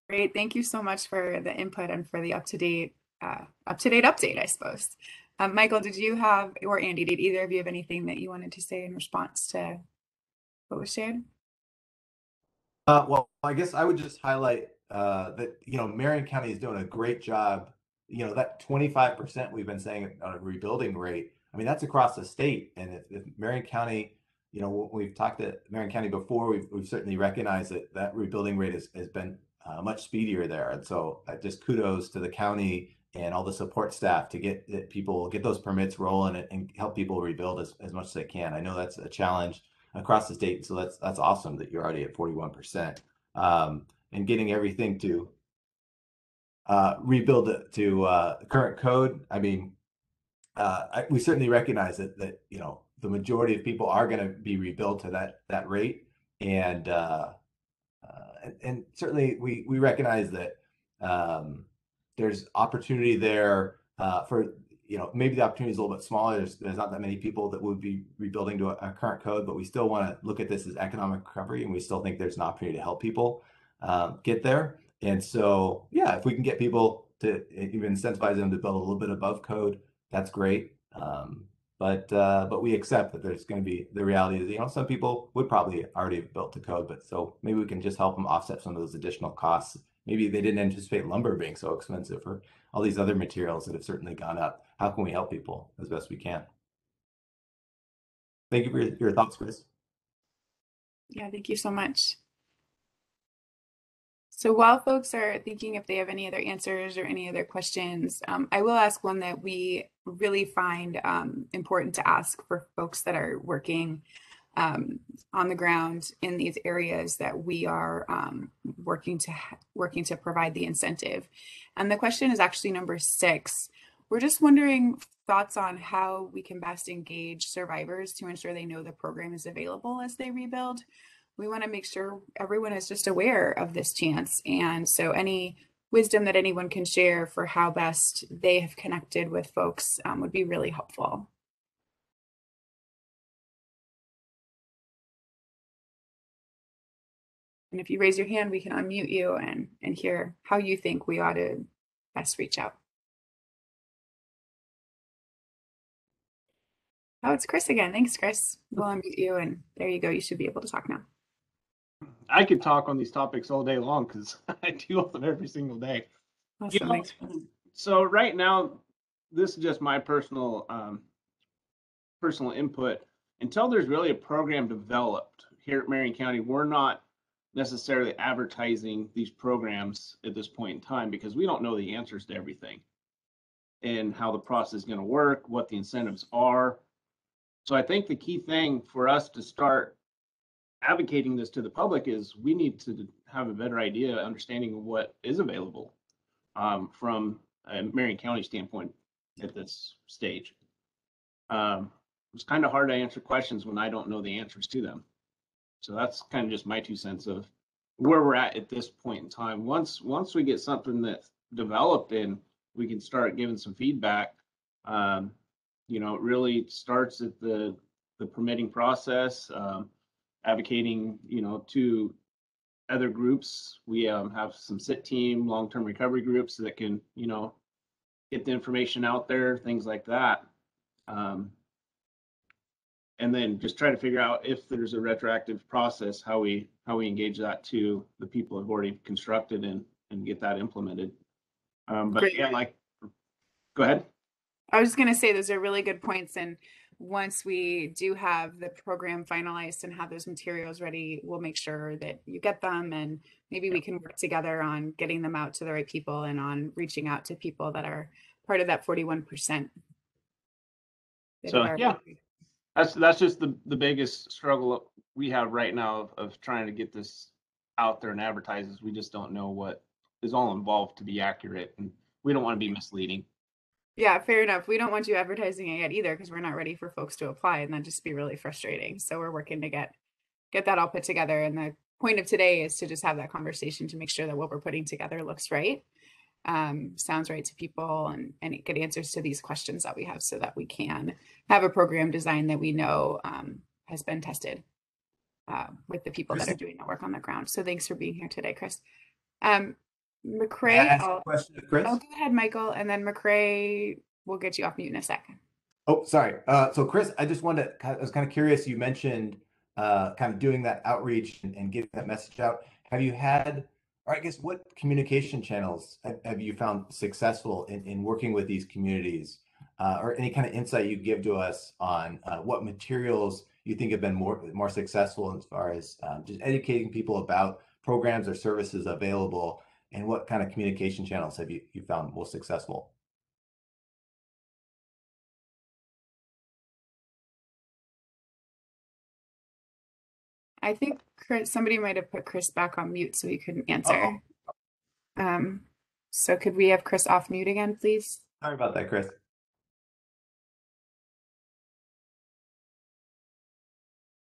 Great. Thank you so much for the input and for the up-to-date update, I suppose. Michael, did you have, or Andy, did either of you have anything that you wanted to say in response to what was shared? Well, I guess I would just highlight that, Marion County is doing a great job. That 25% we've been saying on a rebuilding rate, I mean, that's across the state. And if Marion County, when we've talked to Marion County before, we've certainly recognized that rebuilding rate has been much speedier there. And so just kudos to the county and all the support staff to get those permits rolling and help people rebuild as much as they can. I know that's a challenge across the state, so that's awesome that you're already at 41%, and getting everything to rebuild it to current code. I mean, we certainly recognize that the majority of people are going to be rebuilt to that rate, and certainly we recognize that there's opportunity there for maybe the opportunity is a little bit smaller. There's not that many people that would be rebuilding to a current code, but we still want to look at this as economic recovery, and we still think there's an opportunity to help people get there. And so, yeah, if we can get people to even incentivize them to build a little bit above code, that's great. But we accept that there's going to be the reality is, some people would probably already have built to code, but so maybe we can just help them offset some of those additional costs. Maybe they didn't anticipate lumber being so expensive or all these other materials that have certainly gone up. How can we help people as best we can? Thank you for your thoughts, Chris. Yeah, thank you so much. So while folks are thinking if they have any other answers or any other questions, I will ask one that we really find important to ask for folks that are working on the ground in these areas that we are working to provide the incentive. And the question is actually number 6. We're just wondering thoughts on how we can best engage survivors to ensure they know the program is available as they rebuild. We want to make sure everyone is just aware of this chance. And so any wisdom that anyone can share for how best they have connected with folks would be really helpful. And if you raise your hand, we can unmute you and hear how you think we ought to best reach out. Oh, it's Chris again. Thanks, Chris. We'll unmute you, and there you go. You should be able to talk now. I could talk on these topics all day long because I deal with them every single day. Awesome. So right now, this is just my personal input. Until there's really a program developed here at Marion County, we're not necessarily advertising these programs at this point in time because we don't know the answers to everything and how the process is going to work, what the incentives are. So I think the key thing for us to start advocating this to the public is we need to have a better idea, understanding of what is available from a Marion County standpoint at this stage. It's kind of hard to answer questions when I don't know the answers to them. So that's kind of just my 2 cents of where we're at this point in time. Once we get something that's developed and we can start giving some feedback, it really starts at the permitting process, advocating, to other groups. We have some sit team, long-term recovery groups that can, get the information out there, things like that. And then just try to figure out if there's a retroactive process, how we engage that to the people who've already constructed and get that implemented. But Great. yeah, go ahead. I was just going to say those are really good points. And once we do have the program finalized and have those materials ready, we'll make sure that you get them, and maybe we can work together on getting them out to the right people and on reaching out to people that are part of that 41%. So yeah, that's just the biggest struggle we have right now of trying to get this out there and advertise is we just don't know what is all involved to be accurate, and we don't want to be misleading. Yeah, fair enough. We don't want you advertising it yet either, because we're not ready for folks to apply, and that'd just be really frustrating. So we're working to get that all put together. And the point of today is to just have that conversation to make sure that what we're putting together looks right, sounds right to people, and get answers to these questions that we have, so that we can have a program design that we know has been tested with the people that are doing the work on the ground. So thanks for being here today, Chris. McCrae, May I ask a question of Chris? Oh, go ahead, Michael, and then McCrae, we'll get you off mute in a second. Oh, sorry. So Chris, I just wanted to, I was kind of curious, you mentioned kind of doing that outreach and getting that message out. Have you had, or I guess, what communication channels have you found successful in working with these communities? Or any kind of insight you give to us on what materials you think have been more successful as far as just educating people about programs or services available, and what kind of communication channels have you found most successful? I think somebody might have put Chris back on mute, so he couldn't answer. So could we have Chris off mute again, please? Sorry about that, Chris.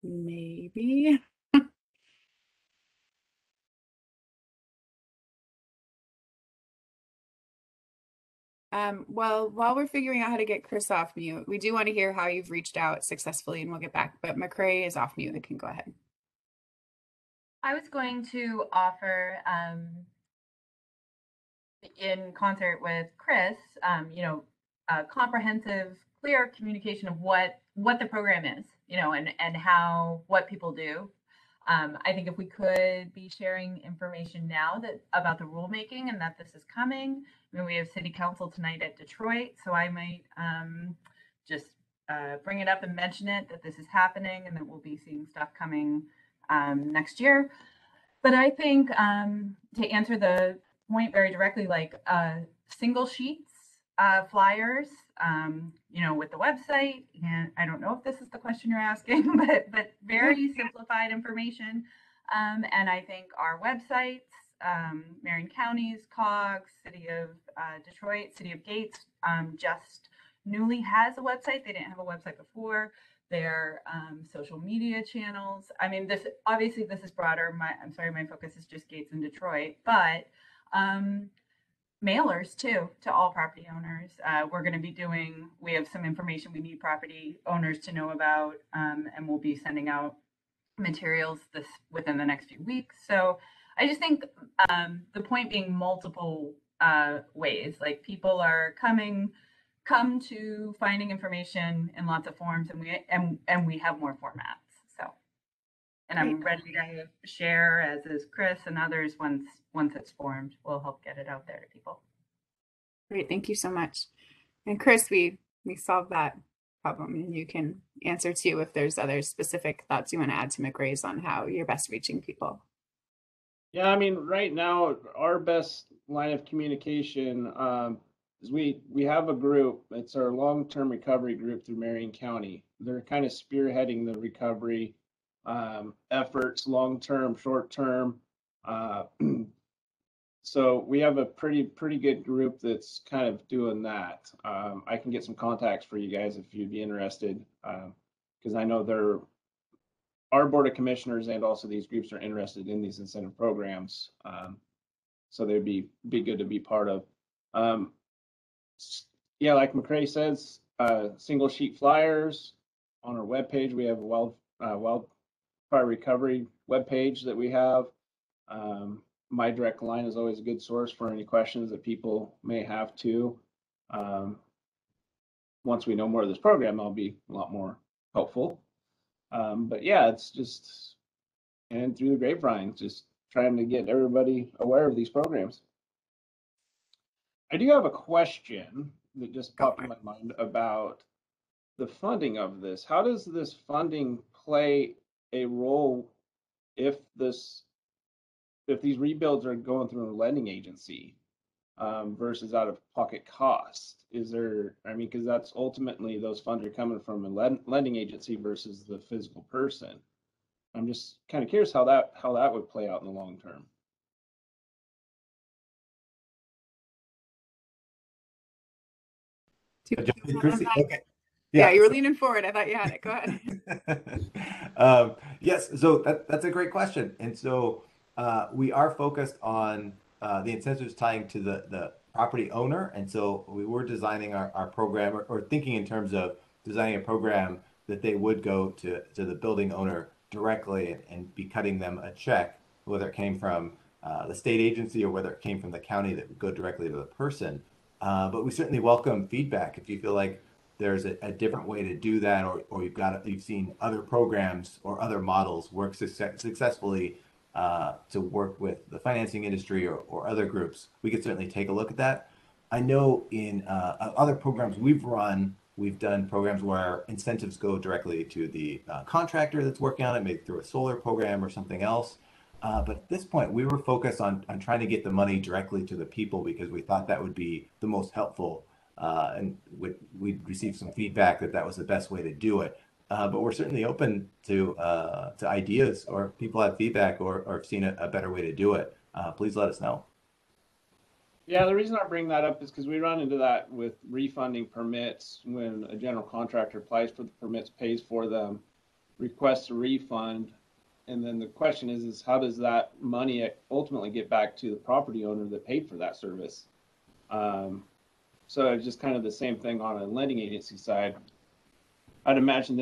Maybe. Well, while we're figuring out how to get Chris off mute, we do want to hear how you've reached out successfully, and we'll get back. But McCrae is off mute. It can go ahead. I was going to offer, in concert with Chris, a comprehensive, clear communication of what the program is, and what people do. I think if we could be sharing information now about the rulemaking and that this is coming. I mean, we have City Council tonight at Detroit, so I might just bring it up and mention it, that this is happening and that we'll be seeing stuff coming next year. But I think to answer the point very directly, single sheets, flyers, with the website, and I don't know if this is the question you're asking, but very simplified information. And I think our websites, Marion County's COGS, City of Detroit, City of Gates, just newly has a website. They didn't have a website before. Their social media channels. I mean, this is broader. My focus is just Gates and Detroit, but mailers too to all property owners. We're going to be we have some information we need property owners to know about, and we'll be sending out materials within the next few weeks. So I just think the point being multiple ways, like people are come to finding information in lots of forms, and we have more formats. So, and I'm ready to share, as is Chris and others, once it's formed. We'll help get it out there to people. Great, thank you so much. And Chris, we solved that problem, and you can answer too if there's other specific thoughts you want to add to McRae's on how you're best reaching people. Yeah, I mean, right now our best line of communication is we have a group. It's our long-term recovery group through Marion County. They're kind of spearheading the recovery efforts, long-term, short-term. So we have a pretty good group that's kind of doing that. I can get some contacts for you guys if you'd be interested, because I know our board of commissioners and also these groups are interested in these incentive programs. So they'd be good to be part of. Yeah, like McCrae says, single sheet flyers on our webpage. We have a wildfire recovery webpage that we have. My direct line is always a good source for any questions that people may have too. Once we know more of this program, I'll be a lot more helpful. But yeah, it's just, and through the grapevine, just trying to get everybody aware of these programs. I do have a question that just popped in my mind about the funding of this. How does this funding play a role if these rebuilds are going through a lending agency versus out of pocket cost? Is there, I mean, because that's ultimately those funds are coming from a lending agency versus the physical person. I'm just kind of curious how that would play out in the long term. Chrissy? Okay. Yeah, you were leaning forward. I thought you had it. Go ahead. Yes, so that's a great question. And so we are focused on the incentives tying to the property owner. And so we were designing our program or thinking in terms of designing a program that they would go to the building owner directly and be cutting them a check, whether it came from the state agency or whether it came from the county that would go directly to the person. But we certainly welcome feedback if you feel like there's a different way to do that, or you've seen other programs or other models work successfully to work with the financing industry or other groups. We could certainly take a look at that. I know in other programs we've run, we've done programs where incentives go directly to the contractor that's working on it, maybe through a solar program or something else. But at this point, we were focused on trying to get the money directly to the people because we thought that would be the most helpful. And we received some feedback that that was the best way to do it. But we're certainly open to ideas, or if people have feedback or have seen a better way to do it. Please let us know. Yeah, the reason I bring that up is because we run into that with refunding permits when a general contractor applies for the permits, pays for them, requests a refund. And then the question is how does that money ultimately get back to the property owner that paid for that service? So it's just kind of the same thing on a lending agency side. I'd imagine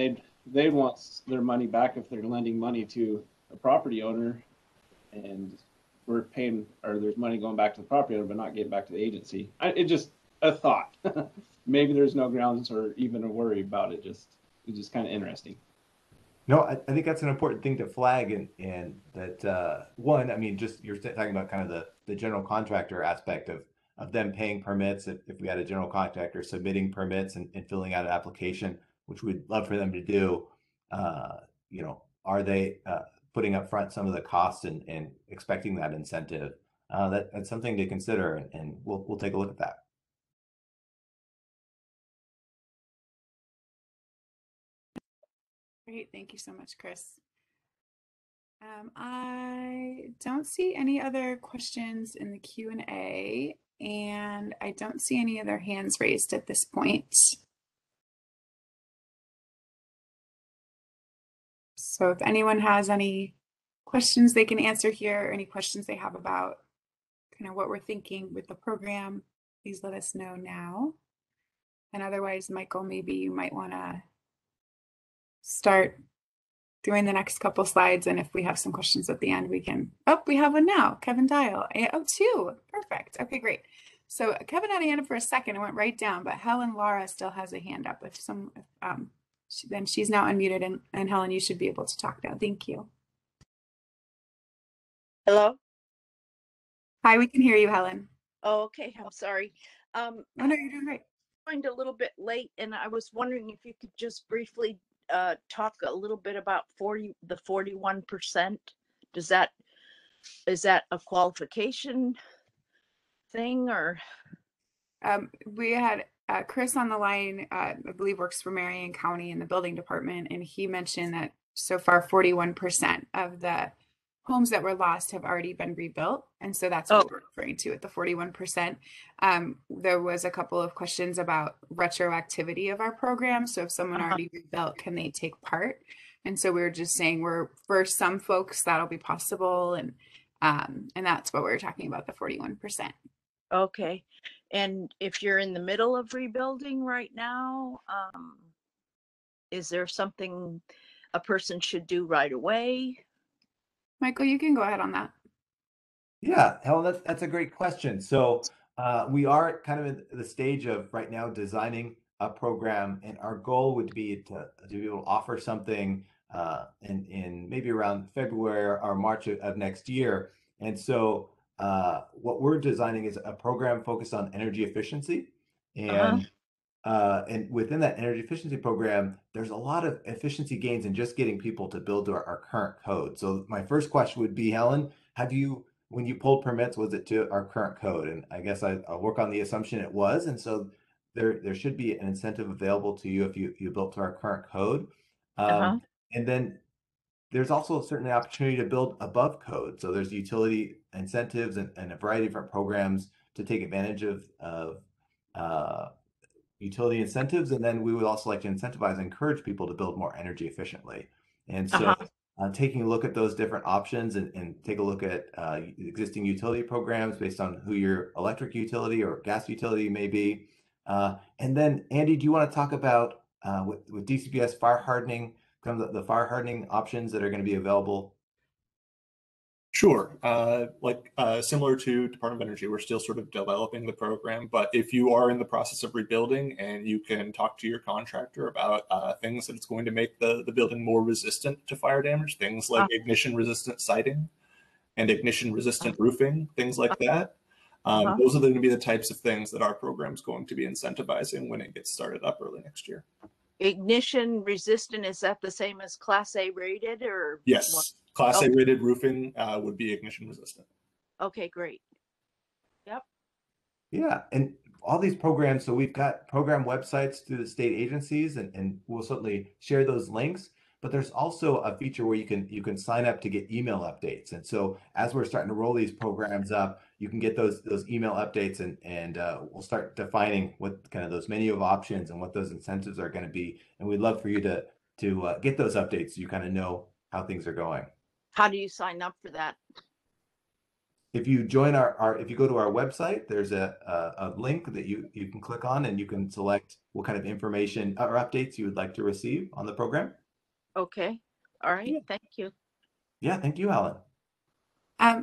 they'd want their money back if they're lending money to a property owner, and we're paying, or there's money going back to the property owner but not getting back to the agency. It just a thought. Maybe there's no grounds or even a worry about it. It's just kind of interesting. No, I think that's an important thing to flag, and that one, I mean, just you're talking about kind of the general contractor aspect of them paying permits. If we had a general contractor submitting permits and filling out an application, which we'd love for them to do, you know, are they putting up front some of the costs and expecting that incentive? That's something to consider, and we'll take a look at that. Great. Thank you so much, Chris. I don't see any other questions in the Q&A, and I don't see any other hands raised at this point. So if anyone has any questions they can answer here, or any questions they have about kind of what we're thinking with the program, please let us know now. And otherwise, Michael, maybe you might want to start doing the next couple slides, and if we have some questions at the end, we can. Oh, we have one now. Kevin Dial. Oh, two. Perfect. Okay, great. So Kevin had a hand up for a second and went right down, but Helen Lara still has a hand up. Then she's now unmuted, and Helen, you should be able to talk now. Thank you. Hello? Hi, we can hear you, Helen. Oh, okay. I'm sorry. Oh, no, you're doing great. I joined a little bit late, and I was wondering if you could just briefly talk a little bit about the 41%. Is that a qualification thing, or? We had Chris on the line, I believe works for Marion County in the building department, and he mentioned that so far 41% of the homes that were lost have already been rebuilt. And so that's what we're referring to at the 41%. There was a couple of questions about retroactivity of our program. So if someone already rebuilt, can they take part? And so we were just saying for some folks that'll be possible, and that's what we're talking about, the 41%. Okay. And if you're in the middle of rebuilding right now, is there something a person should do right away? Michael, you can go ahead on that. Yeah, Helen, that's a great question. So we are kind of in the stage of right now designing a program, and our goal would be to be able to offer something in maybe around February or March of next year. And so what we're designing is a program focused on energy efficiency, Uh-huh. and within that energy efficiency program, there's a lot of efficiency gains in just getting people to build to our current code. So my first question would be, Helen, have you, when you pulled permits, was it to our current code? And I guess I'll work on the assumption it was. And so there should be an incentive available to you if you built to our current code. Uh-huh. And then there's also certainly opportunity to build above code. So there's utility incentives and a variety of different programs to take advantage of uh, utility incentives, and then we would also like to incentivize and encourage people to build more energy efficiently. And so Uh-huh. taking a look at those different options and take a look at existing utility programs based on who your electric utility or gas utility may be. And then, Andy, do you want to talk about with DCBS fire hardening, kind of the fire hardening options that are going to be available? Sure. Similar to Department of Energy, we're still sort of developing the program. But if you are in the process of rebuilding and you can talk to your contractor about things that's going to make the building more resistant to fire damage, things like ignition resistant siding and ignition resistant roofing, things like that. Uh-huh. Those are going to be the types of things that our program is going to be incentivizing when it gets started up early next year. Ignition resistant, is that the same as Class A rated or what? Yes, Class A Okay. rated roofing would be ignition resistant. Okay, great. Yep. Yeah, and all these programs, so we've got program websites through the state agencies, and we'll certainly share those links. But there's also a feature where you can sign up to get email updates. And so as we're starting to roll these programs up, you can get those email updates, and we'll start defining what kind of those menu of options and what those incentives are going to be. And we'd love for you to get those updates so you kind of know how things are going. How do you sign up for that? If you join if you go to our website, there's a link that you can click on, and you can select what kind of information or updates you would like to receive on the program. Okay. All right. Yeah. Thank you. Yeah, thank you, Alan.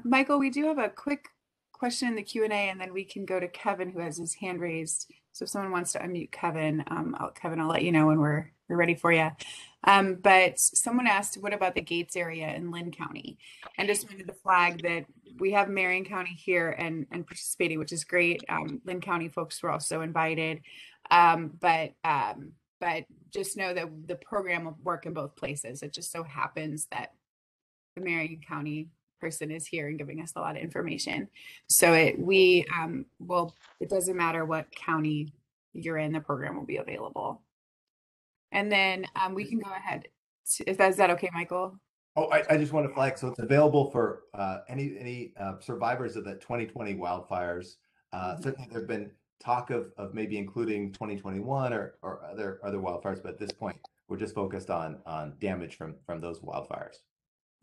Michael, we do have a quick question in the Q&A, and then we can go to Kevin, who has his hand raised. So if someone wants to unmute Kevin, I'll let you know when we're ready for you. But someone asked, what about the Gates area in Lynn County? And just wanted to flag that we have Marion County here and participating, which is great. Lynn County folks were also invited. But just know that the program will work in both places. It just so happens that the Marion County person is here and giving us a lot of information. So it doesn't matter what county you're in, the program will be available. And then we can go ahead. Is that okay, Michael? Oh, I just want to flag, so it's available for any survivors of the 2020 wildfires. Certainly there have been talk of maybe including 2021 or other wildfires, but at this point we're just focused on damage from those wildfires.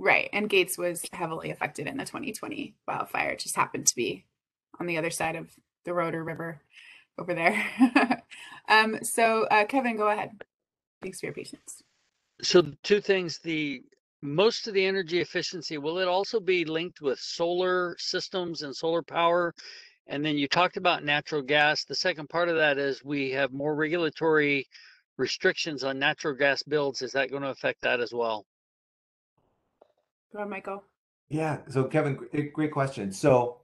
Right. And Gates was heavily affected in the 2020 wildfire. It just happened to be on the other side of the road or river over there. So Kevin, go ahead. Thanks for your patience. So two things, most of the energy efficiency, will it also be linked with solar systems and solar power? And then you talked about natural gas. The second part of that is we have more regulatory restrictions on natural gas builds. Is that going to affect that as well? Go ahead, Michael. Yeah, so Kevin, great question. So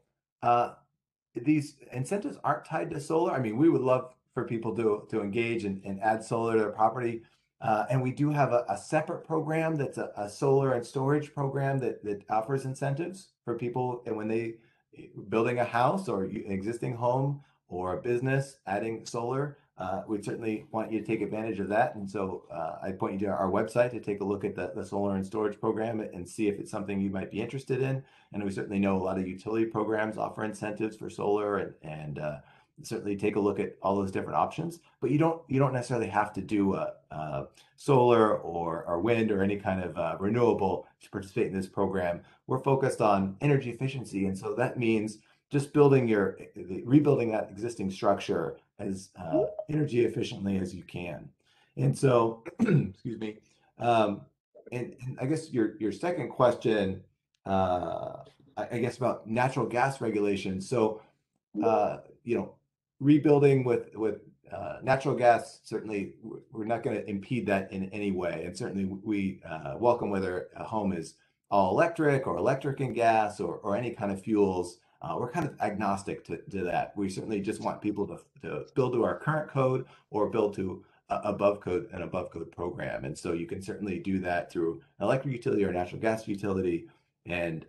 these incentives aren't tied to solar. I mean, we would love for people to engage and add solar to their property. And we do have a separate program that's a solar and storage program that offers incentives for people, and when they building a house or an existing home or a business adding solar, we'd certainly want you to take advantage of that. And so I point you to our website to take a look at the solar and storage program and see if it's something you might be interested in. And we certainly know a lot of utility programs offer incentives for solar, and certainly take a look at all those different options. But you don't necessarily have to do solar or wind or any kind of renewable to participate in this program. We're focused on energy efficiency, and so that means just rebuilding that existing structure as energy efficiently as you can. And so, excuse me. And I guess your second question I guess about natural gas regulation. So, you know, rebuilding with natural gas, certainly we're not going to impede that in any way. And certainly we welcome whether a home is all electric or electric and gas or any kind of fuels. We're kind of agnostic to that. We certainly just want people to build to our current code or build to an above code program. And so you can certainly do that through an electric utility or a natural gas utility. And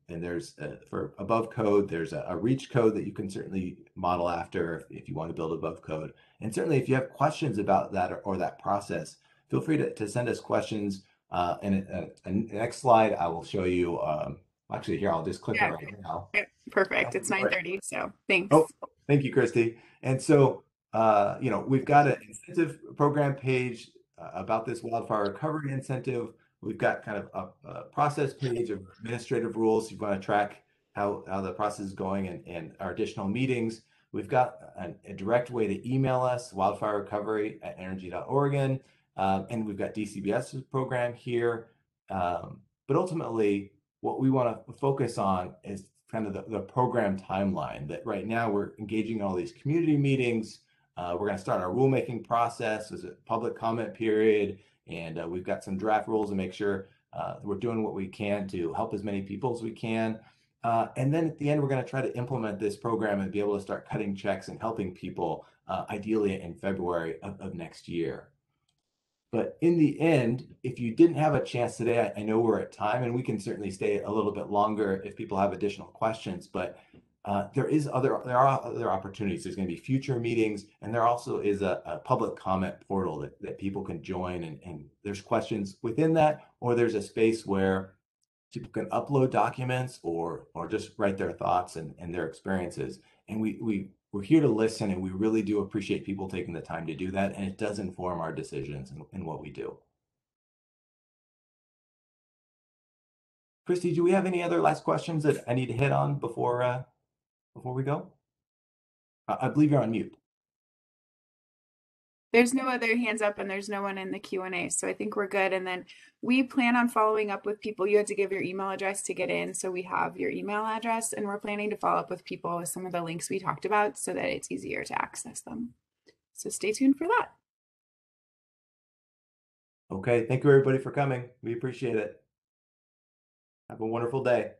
there's for above code, there's a reach code that you can certainly model after if you want to build above code. And certainly if you have questions about that or that process, feel free to send us questions. And the next slide, I will show you. Actually, here, I'll just click it right now. Yeah, perfect. It's 9:30, so thanks. Oh, thank you, Christy. And so, you know, we've got an incentive program page about this wildfire recovery incentive. We've got kind of a process page of administrative rules. You want to track how the process is going and our additional meetings. We've got a direct way to email us, wildfirerecovery@energy.oregon. And we've got DCBS's program here. But ultimately, what we want to focus on is kind of the program timeline. That right now we're engaging in all these community meetings. We're going to start our rulemaking process. There's a public comment period, and we've got some draft rules to make sure we're doing what we can to help as many people as we can. And then at the end, we're going to try to implement this program and be able to start cutting checks and helping people, ideally in February of next year. But in the end, if you didn't have a chance today, I know we're at time and we can certainly stay a little bit longer if people have additional questions, but there are other opportunities. There's going to be future meetings, and there also is a public comment portal that people can join, and there's questions within that, or there's a space where people can upload documents or just write their thoughts and their experiences. And we're here to listen, and we really do appreciate people taking the time to do that, and it does inform our decisions and what we do. Christy, do we have any other last questions that I need to hit on before we go? I believe you're on mute. There's no other hands up and there's no one in the Q&A, so I think we're good. And then we plan on following up with people. You had to give your email address to get in, so we have your email address, and we're planning to follow up with people with some of the links we talked about so that it's easier to access them. So stay tuned for that. Okay, thank you everybody for coming. We appreciate it. Have a wonderful day.